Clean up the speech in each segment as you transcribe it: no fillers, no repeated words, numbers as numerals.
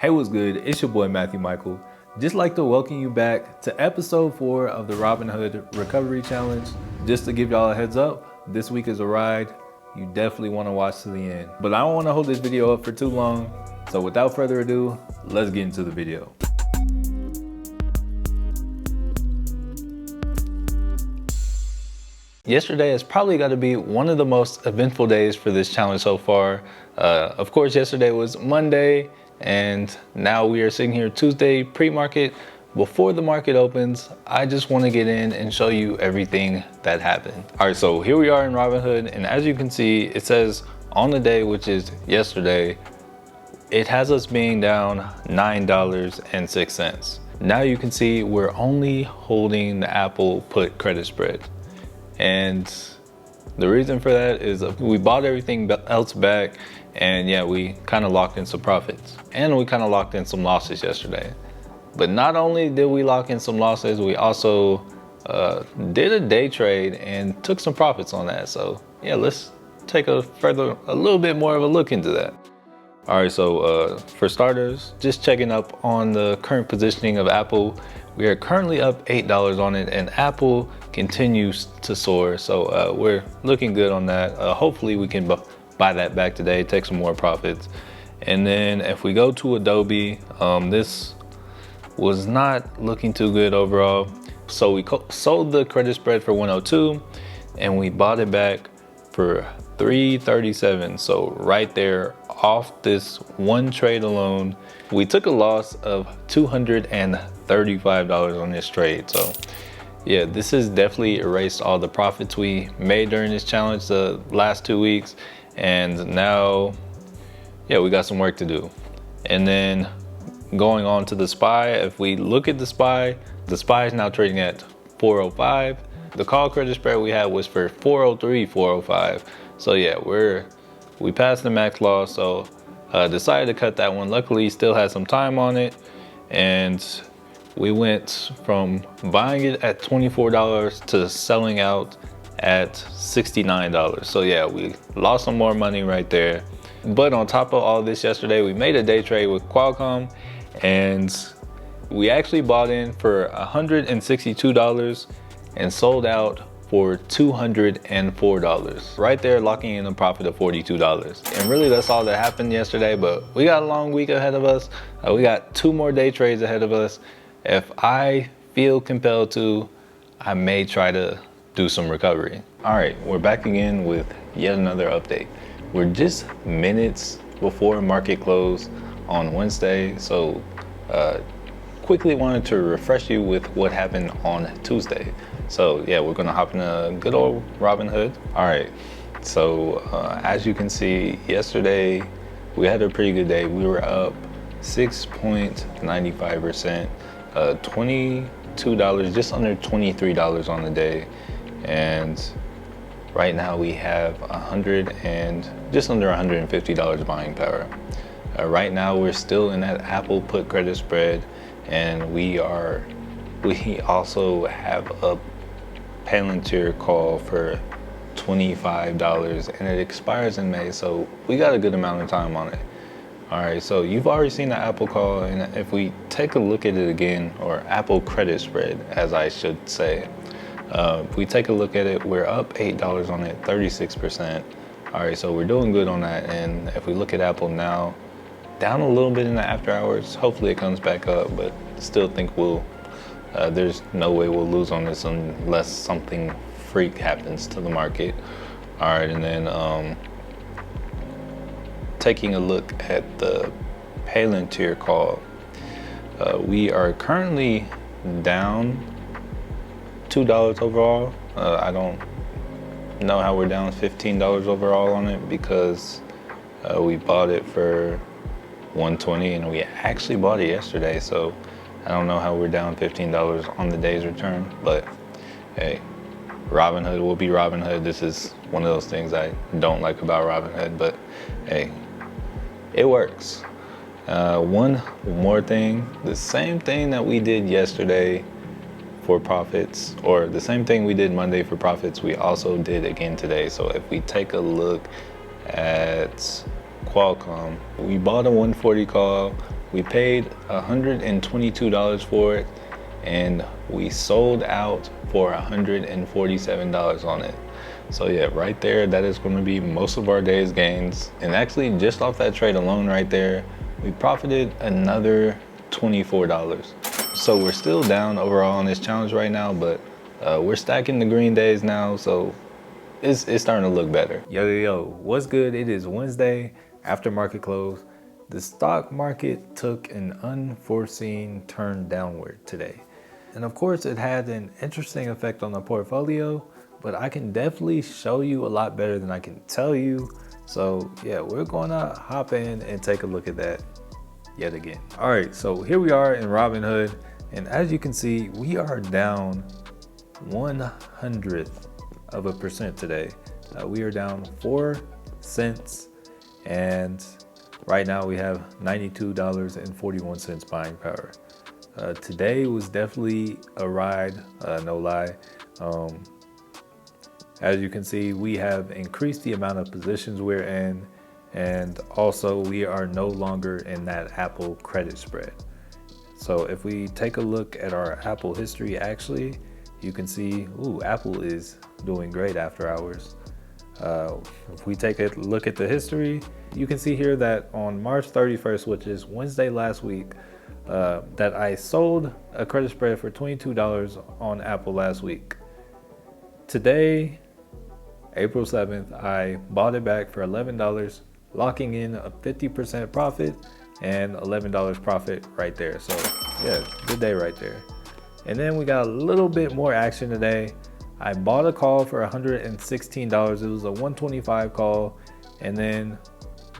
Hey, what's good? It's your boy Matthew Michael. Just like to welcome you back to episode 4 of the Robinhood Recovery Challenge. Just to give y'all a heads up, this week is a ride. You definitely want to watch to the end. But I don't want to hold this video up for too long. So without further ado, let's get into the video. Yesterday is probably got to be one of the most eventful days for this challenge so far. Of course, yesterday was Monday. And now we are sitting here Tuesday pre-market. Before the market opens, I just want to get in and show you everything that happened. All right, so here we are in Robinhood, and as you can see, it says on the day, which is yesterday, it has us being down $9.06. Now you can see we're only holding the Apple put credit spread. And the reason for that is we bought everything else back, and yeah, we kind of locked in some profits, and we kind of locked in some losses yesterday. But not only did we lock in some losses, we also did a day trade and took some profits on that. So yeah, let's take a little bit more of a look into that. All right, so for starters, just checking up on the current positioning of Apple. We are currently up $8 on it, and Apple continues to soar. So we're looking good on that. Hopefully we can buy that back today, take some more profits. And then if we go to Adobe, this was not looking too good overall. So we sold the credit spread for 102 and we bought it back for 337. So right there off this one trade alone, we took a loss of $235 on this trade. So yeah, this has definitely erased all the profits we made during this challenge the last 2 weeks. And now, yeah, we got some work to do. And then going on to the SPY, if we look at the SPY is now trading at 405. The call credit spread we had was for 403, 405. So yeah, we passed the max loss, so decided to cut that one. Luckily, still had some time on it, and we went from buying it at $24 to selling out at $69. So yeah, we lost some more money right there. But on top of all this, yesterday we made a day trade with Qualcomm, and we actually bought in for $162 and sold out for $204. Right there, locking in a profit of $42. And really that's all that happened yesterday, but we got a long week ahead of us. We got 2 more day trades ahead of us. If I feel compelled to, I may try to do some recovery. All right, we're back again with yet another update. We're just minutes before market close on Wednesday, so quickly wanted to refresh you with what happened on Tuesday. So yeah, we're gonna hop in a good old Robinhood. All right, so as you can see, yesterday we had a pretty good day. We were up 6.95%, $22, just under $23 on the day. And right now we have just under $150 buying power. Right now we're still in that Apple put credit spread, and we also have a Palantir call for $25, and it expires in May, so we got a good amount of time on it. All right, so you've already seen the Apple call, and if we take a look at it again, or Apple credit spread as I should say, if we take a look at it, we're up $8 on it, 36%. All right, so we're doing good on that. And if we look at Apple now, down a little bit in the after hours. Hopefully it comes back up, but still think there's no way we'll lose on this unless something freak happens to the market. All right, and then taking a look at the Palantir call, we are currently down $2 overall. I don't know how we're down $15 overall on it, because we bought it for $120 and we actually bought it yesterday. So I don't know how we're down $15 on the day's return, but hey, Robinhood will be Robinhood. This is one of those things I don't like about Robinhood, but hey, it works. One more thing, the same thing that we did yesterday for profits, or the same thing we did Monday for profits, we also did again today. So if we take a look at Qualcomm, we bought a 140 call, We paid $122 for it, and we sold out for $147 on it. So yeah, right there, that is going to be most of our day's gains. And actually, just off that trade alone right there, we profited another $24. So we're still down overall on this challenge right now, but we're stacking the green days now, so it's starting to look better. Yo, what's good? It is Wednesday after market close. The stock market took an unforeseen turn downward today. And of course, it had an interesting effect on the portfolio, but I can definitely show you a lot better than I can tell you. So yeah, we're gonna hop in and take a look at that yet again. All right, so here we are in Robinhood. And as you can see, we are down 0.01% today. We are down 4 cents. And right now we have $92.41 buying power. Today was definitely a ride, no lie. As you can see, we have increased the amount of positions we're in, and also we are no longer in that Apple credit spread. So if we take a look at our Apple history, actually, you can see, Apple is doing great after hours. If we take a look at the history, you can see here that on March 31st, which is Wednesday last week, that I sold a credit spread for $22 on Apple last week. Today, April 7th, I bought it back for $11, locking in a 50% profit and $11 profit right there. So yeah, good day right there. And then we got a little bit more action today. I bought a call for $116. It was a 125 call. And then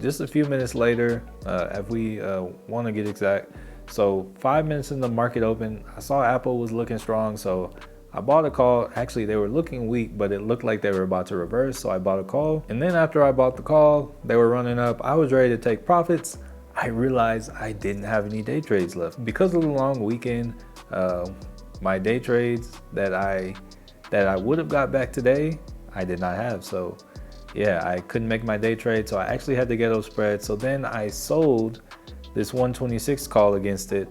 just a few minutes later, if we want to get exact, so 5 minutes in the market open, I saw Apple was looking strong. So I bought a call. Actually, they were looking weak, but it looked like they were about to reverse. So I bought a call. And then after I bought the call, they were running up. I was ready to take profits. I realized I didn't have any day trades left. Because of the long weekend, my day trades that I would have got back today, I did not have. So yeah, I couldn't make my day trade. So I actually had to get those spreads. So then I sold this 126 call against it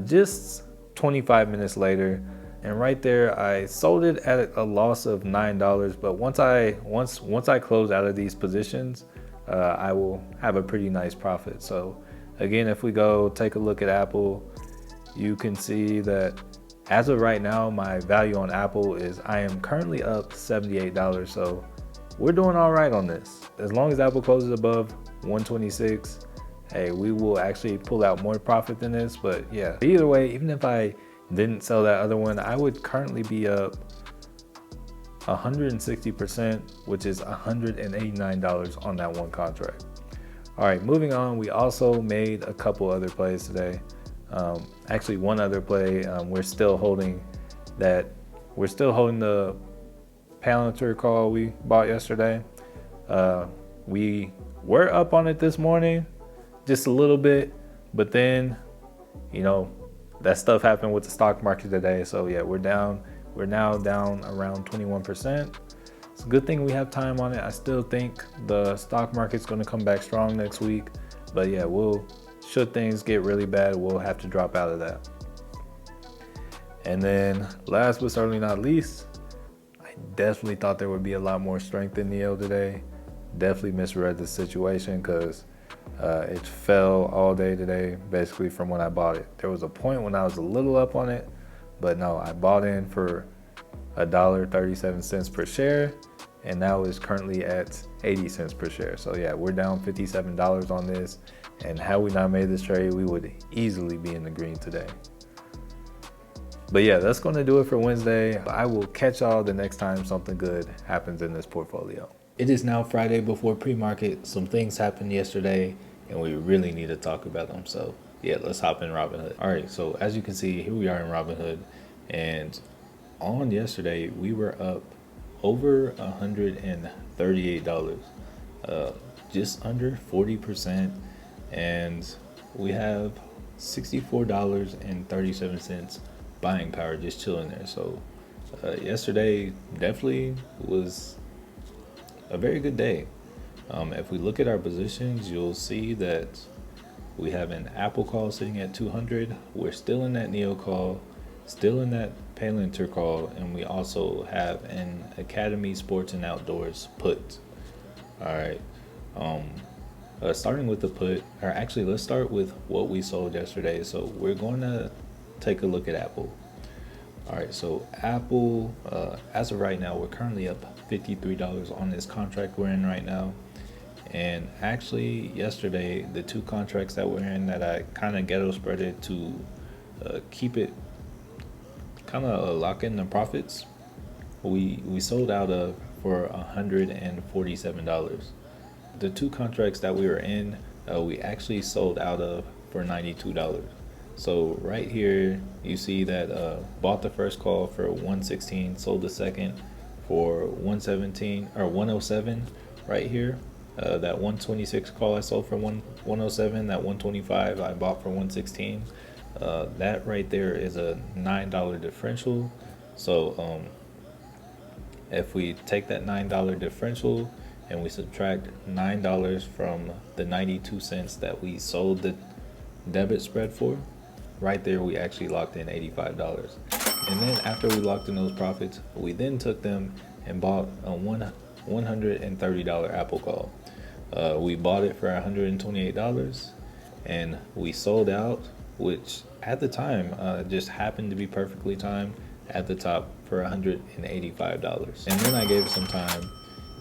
just 25 minutes later. And right there, I sold it at a loss of $9. But once I close out of these positions, I will have a pretty nice profit. So again, if we go take a look at Apple, you can see that as of right now, my value on Apple is I am currently up $78. So we're doing all right on this. As long as Apple closes above 126, hey, we will actually pull out more profit than this. But yeah, either way, even if I didn't sell that other one, I would currently be up 160%, which is $189 on that one contract. All right, moving on. We also made a couple other plays today. Actually, one other play. We're still holding the Palantir call we bought yesterday. We were up on it this morning, just a little bit, but then, that stuff happened with the stock market today. So yeah, we're now down around 21%. It's a good thing we have time on it. I still think the stock market's going to come back strong next week. But yeah, should things get really bad, we'll have to drop out of that. And then last but certainly not least, I definitely thought there would be a lot more strength in NEO today. Definitely misread the situation because it fell all day today, basically from when I bought it. There was a point when I was a little up on it, but no, I bought in for $1.37 per share, and now it's currently at 80 cents per share. So yeah, we're down $57 on this, and had we not made this trade, we would easily be in the green today. But yeah, that's going to do it for Wednesday. I will catch y'all the next time something good happens in this portfolio. It is now Friday before pre-market. Some things happened yesterday, and we really need to talk about them. So yeah, let's hop in Robinhood. All right, so as you can see, here we are in Robinhood, and on yesterday we were up over $138, just under 40%, and we have $64.37 buying power just chilling there. So yesterday definitely was a very good day. If we look at our positions, you'll see that We have an Apple call sitting at 200. We're still in that Neo call, still in that Palantir call, and we also have an Academy Sports and Outdoors put. All right. Starting with the put, or actually, let's start with what we sold yesterday. So we're going to take a look at Apple. All right, so Apple, as of right now, we're currently up $53 on this contract we're in right now. And actually, yesterday, the two contracts that we're in that I kind of ghetto spreaded to keep it kind of lock in the profits, we sold out of for $147. The two contracts that we were in, we actually sold out of for $92. So right here, you see that bought the first call for 116, sold the second for 117 or 107 right here. That 126 call I sold for 107, that 125 I bought for 116. That right there is a $9 differential. So if we take that $9 differential and we subtract $9 from the 92 cents that we sold the debit spread for, right there we actually locked in $85. And then after we locked in those profits, we then took them and bought a $130 Apple call. We bought it for $128 and we sold out, which at the time just happened to be perfectly timed at the top for $185. And then I gave it some time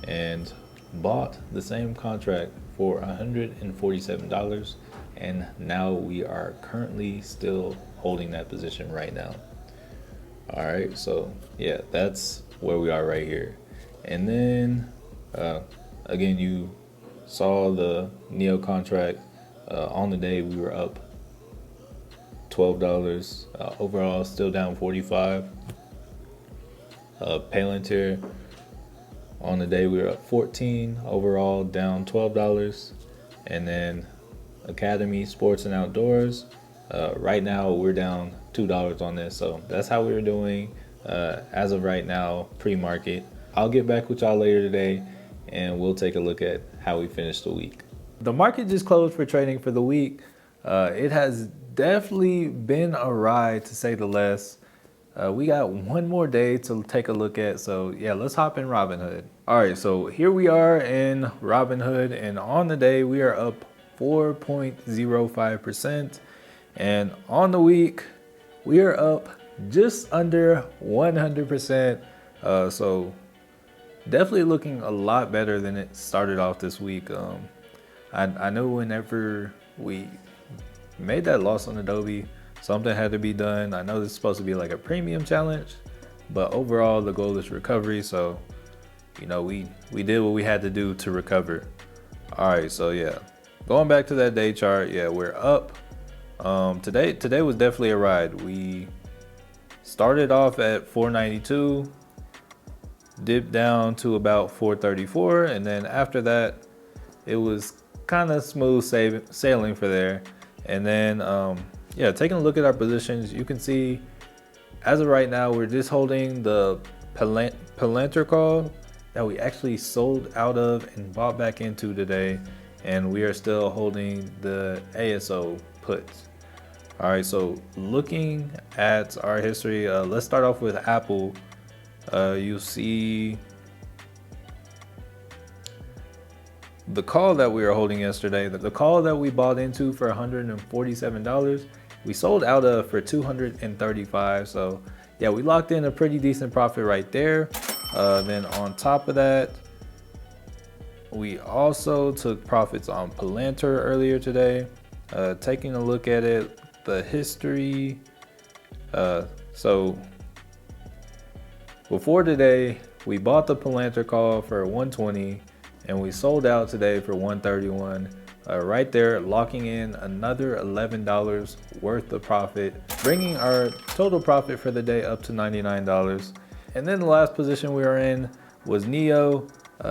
and bought the same contract for $147, and now we are currently still holding that position right now. All right, so yeah, that's where we are right here. And then again, you saw the Neo contract. On the day we were up $12, overall still down 45. Palantir, on the day we were up 14, overall down $12. And then Academy Sports and Outdoors, right now we're down $2 on this. So that's how we were doing as of right now, pre-market. I'll get back with y'all later today and we'll take a look at how we finished the week. The market just closed for trading for the week. It has definitely been a ride, to say the least. We got one more day to take a look at, so yeah, let's hop in Robinhood. All right, so here we are in Robinhood, and on the day we are up 4.05%, and on the week we are up just under 100%. So definitely looking a lot better than it started off this week. I know whenever we made that loss on Adobe, something had to be done. I know this is supposed to be like a premium challenge, but overall the goal is recovery. So, you know, we did what we had to do to recover. All right, so yeah, going back to that day chart, yeah, we're up. Today was definitely a ride. We started off at 492, dipped down to about 434, and then after that, it was kind of smooth sailing for there. And then, yeah, taking a look at our positions, you can see as of right now, we're just holding the Palantir call that we actually sold out of and bought back into today. And we are still holding the ASO puts. All right, so looking at our history, let's start off with Apple. You see the call that we were holding yesterday, the call that we bought into for $147, we sold out of for $235. So yeah, we locked in a pretty decent profit right there. Then on top of that, we also took profits on Palantir earlier today. Taking a look at it, the history. So before today, we bought the Palantir call for 120 and we sold out today for 131. Right there, locking in another $11 worth of profit, bringing our total profit for the day up to $99. And then the last position we were in was Neo.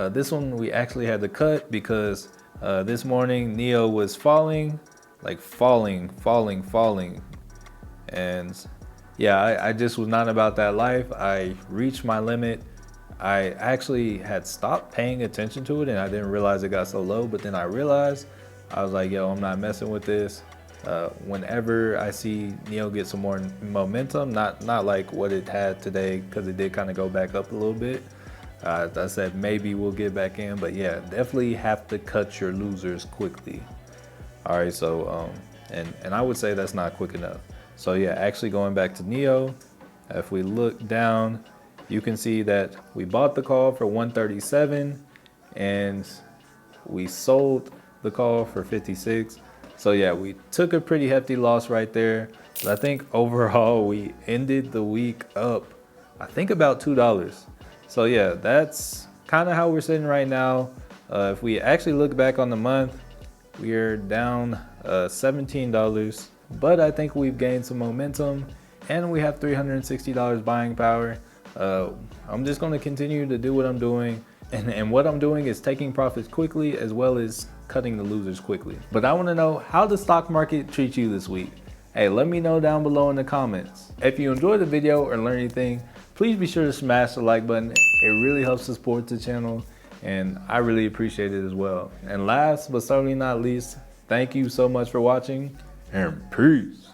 This one we actually had to cut because this morning Neo was falling, like falling. And yeah, I just was not about that life. I reached my limit. I actually had stopped paying attention to it and I didn't realize it got so low, but then I realized I was like, yo, I'm not messing with this. Whenever I see NEO get some more momentum, not like what it had today, because it did kind of go back up a little bit. I said maybe we'll get back in, but yeah, definitely have to cut your losers quickly. All right, so and I would say that's not quick enough. So yeah, actually going back to NEO, if we look down, you can see that we bought the call for 137 and we sold the call for 56. So yeah, we took a pretty hefty loss right there. But I think overall we ended the week up, I think about $2. So yeah, that's kind of how we're sitting right now. If we actually look back on the month, we are down $17, but I think we've gained some momentum and we have $360 buying power. I'm just going to continue to do what I'm doing. And what I'm doing is taking profits quickly as well as cutting the losers quickly. But I want to know how the stock market treats you this week. Hey, let me know down below in the comments. If you enjoyed the video or learned anything, please be sure to smash the like button. It really helps to support the channel and I really appreciate it as well. And last but certainly not least, thank you so much for watching and peace.